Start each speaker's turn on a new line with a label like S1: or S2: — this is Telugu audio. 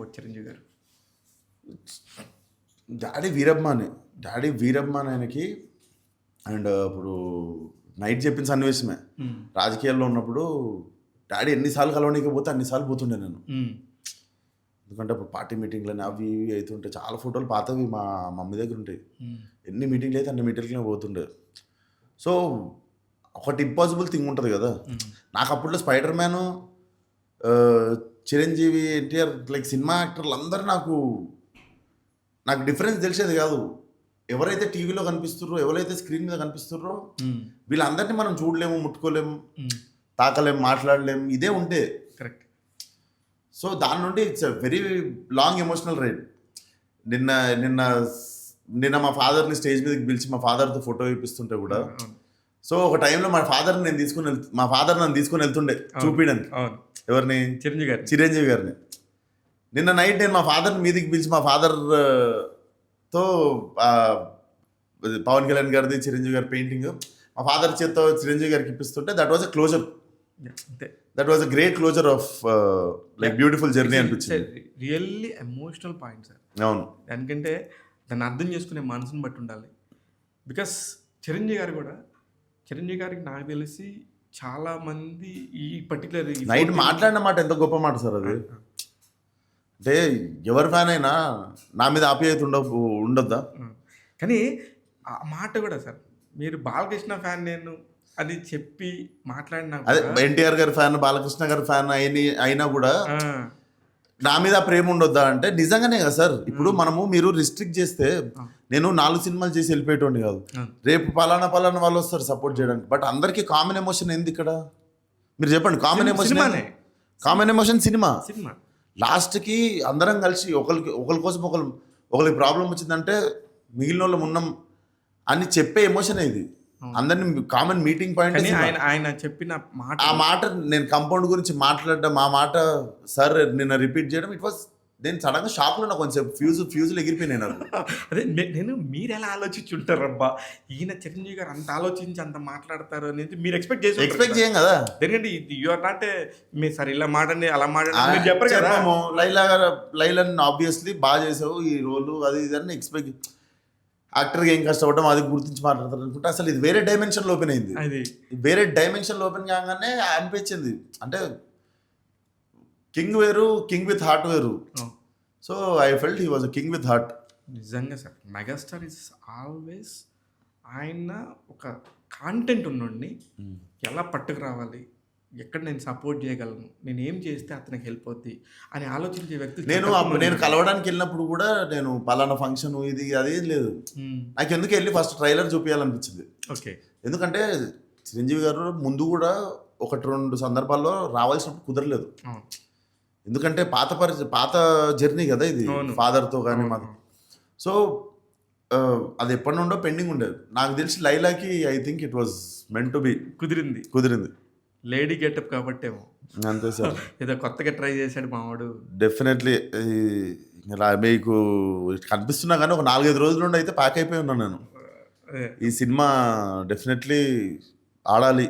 S1: అబౌట్ చిరంజీవి గారు?
S2: డాడీ వీరబ్మాన్ ఆయనకి. అండ్ ఇప్పుడు నైట్ చెప్పిన సన్నివేశమే. రాజకీయాల్లో ఉన్నప్పుడు డాడీ ఎన్నిసార్లు కలవనీకపోతే అన్నిసార్లు పోతుండే నేను. ఎందుకంటే అప్పుడు పార్టీ మీటింగ్లని అవి ఇవి అవుతుంటే చాలా ఫోటోలు పాతవి మా మమ్మీ దగ్గర ఉంటాయి. ఎన్ని మీటింగ్లు అయితే అన్ని మీటింగ్లనే పోతుండే. సో ఒకటి ఇంపాసిబుల్ థింగ్ ఉంటుంది కదా. నాకు అప్పట్లో spider man, Chiranjeevi, NTR like cinema యాక్టర్లు అందరూ నాకు డిఫరెన్స్ తెలిసేది కాదు. ఎవరైతే టీవీలో కనిపిస్తుర్రో, ఎవరైతే స్క్రీన్ మీద కనిపిస్తుర్రో వీళ్ళందరినీ మనం చూడలేము, ముట్టుకోలేము, తాకలేము, మాట్లాడలేము. ఇదే ఉంటే
S1: కరెక్ట్.
S2: సో దాని నుండి it's a very long emotional ride. నిన్న మా ఫాదర్ని స్టేజ్ మీదకి పిలిచి మా ఫాదర్తో ఫోటో ఇప్పిస్తుంటే కూడా, సో ఒక టైంలో మా ఫాదర్ నన్ను తీసుకుని వెళ్తుండే చూపించడానికి. ఎవరిని? చిరంజీవి గారిని. నిన్న నైట్ నేను మా ఫాదర్ని మీదికి పిలిచి మా ఫాదర్తో పవన్ కళ్యాణ్ గారిది, చిరంజీవి గారి పెయింటింగ్ మా ఫాదర్ చేత్తో చిరంజీవి గారికి ఇప్పిస్తుంటే that was a closure. That was a great closure of like beautiful journey అనిపించింది.
S1: Really emotional point sir.
S2: అవును.
S1: ఎందుకంటే దాన్ని అర్థం చేసుకునే మనసుని బట్టి ఉండాలి. బికాస్ చిరంజీవి గారికి నాకు తెలిసి చాలా మంది ఈ పర్టికులర్
S2: నైట్ మాట్లాడిన మాట ఎంత గొప్ప మాట సార్ అది. అంటే ఎవరి ఫ్యాన్ అయినా నా మీద ఆప్యాయత ఉండొద్దా?
S1: కానీ ఆ మాట కూడా సార్, మీరు బాలకృష్ణ ఫ్యాన్ నేను అని చెప్పి మాట్లాడినా,
S2: అదే ఎన్టీఆర్ గారి ఫ్యాన్, బాలకృష్ణ గారి ఫ్యాన్ అయినా కూడా నా మీద ప్రేమ ఉండొద్దా అంటే నిజంగానే కదా సార్. ఇప్పుడు మీరు రిస్ట్రిక్ట్ చేస్తే నేను 4 సినిమాలు చేసి వెళ్ళిపోయేటోండి కాదు. రేపు పలానా వాళ్ళు వస్తారు సపోర్ట్ చేయడానికి. బట్ అందరికీ కామన్ ఎమోషన్ ఏంది ఇక్కడ? మీరు చెప్పండి. Common emotion cinema. లాస్ట్కి అందరం కలిసి ఒకరి కోసం ఒకరికి ప్రాబ్లం వచ్చిందంటే మిగిలిన వాళ్ళం ఉన్నాం అని చెప్పే ఎమోషన్ ఇది. అందరినీ కామన్ మీటింగ్ పాయింట్.
S1: ఆయన చెప్పిన మాట,
S2: ఆ మాట నేను కంపౌండ్ గురించి మాట్లాడడం, ఆ మాట సార్ నిన్న రిపీట్ చేయడం, ఇట్ వాస్ నేను సడన్గా షాక్లో ఉన్నా. కొంచెం ఫ్యూజులు ఎగిరిపోయినాయి నాకు.
S1: అదే మీరు ఎలా ఆలోచించుంటారబ్బా, ఈయన చిరంజీవి గారు అంత ఆలోచించి అంత మాట్లాడతారు అనేది మీరు ఎక్స్పెక్ట్
S2: చేయం కదా.
S1: ఎందుకంటే యూఆర్ నాట్ మీరు సార్ ఇలా మాటండి అలా మాట్లాడి చెప్పరు కదా.
S2: లైలాని ఆబ్వియస్లీ బాగా చేసావు ఈ రోలు, అది ఇది అని ఎక్స్పెక్ట్. యాక్టర్గా ఏం కష్టపడడం అది గుర్తించి మాట్లాడతారు అనుకుంటే అసలు ఇది వేరే డైమెన్షన్లో ఓపెన్ అయింది. వేరే డైమెన్షన్లో ఓపెన్ కాగానే అనిపించింది. అంటే కింగ్ వేరు, కింగ్ విత్ హార్ట్ వేరు. So I felt he was a king with heart.
S1: నిజంగా సార్, మెగాస్టార్ ఇస్ ఆల్వేస్ ఆయన ఒక కాంటెంట్ ఉన్నోడిని ఎలా పట్టుకు రావాలి, ఎక్కడ నేను సపోర్ట్ చేయగలను, నేను ఏం చేస్తే అతనికి హెల్ప్ అవుద్ది అని ఆలోచించే వ్యక్తి.
S2: నేను కలవడానికి వెళ్ళినప్పుడు కూడా నేను పలానా ఫంక్షన్ ఇది అదేం లేదు. నాకు ఎందుకు వెళ్ళి ఫస్ట్ ట్రైలర్ చూపించాలనిపించింది.
S1: ఓకే.
S2: ఎందుకంటే చిరంజీవి గారు ముందు కూడా 1-2 సందర్భాల్లో రావాల్సినప్పుడు కుదరలేదు. ఎందుకంటే పాత జర్నీ కదా ఇది, ఫాదర్తో కానీ మాకు. సో అది ఎప్పటి నుండో పెండింగ్ ఉండేది. నాకు తెలిసి లైలాకి I think it was meant to be. కుదిరింది.
S1: లేడీ గెటప్ కాబట్టి
S2: అంతే సార్.
S1: ఏదో కొత్తగా ట్రై చేశాడు మావాడు.
S2: డెఫినెట్లీ మీకు కనిపిస్తున్నా కానీ ఒక 4-5 రోజుల నుండి అయితే ప్యాక్ అయిపోయి ఉన్నాను నేను. ఈ సినిమా డెఫినెట్లీ ఆడాలి.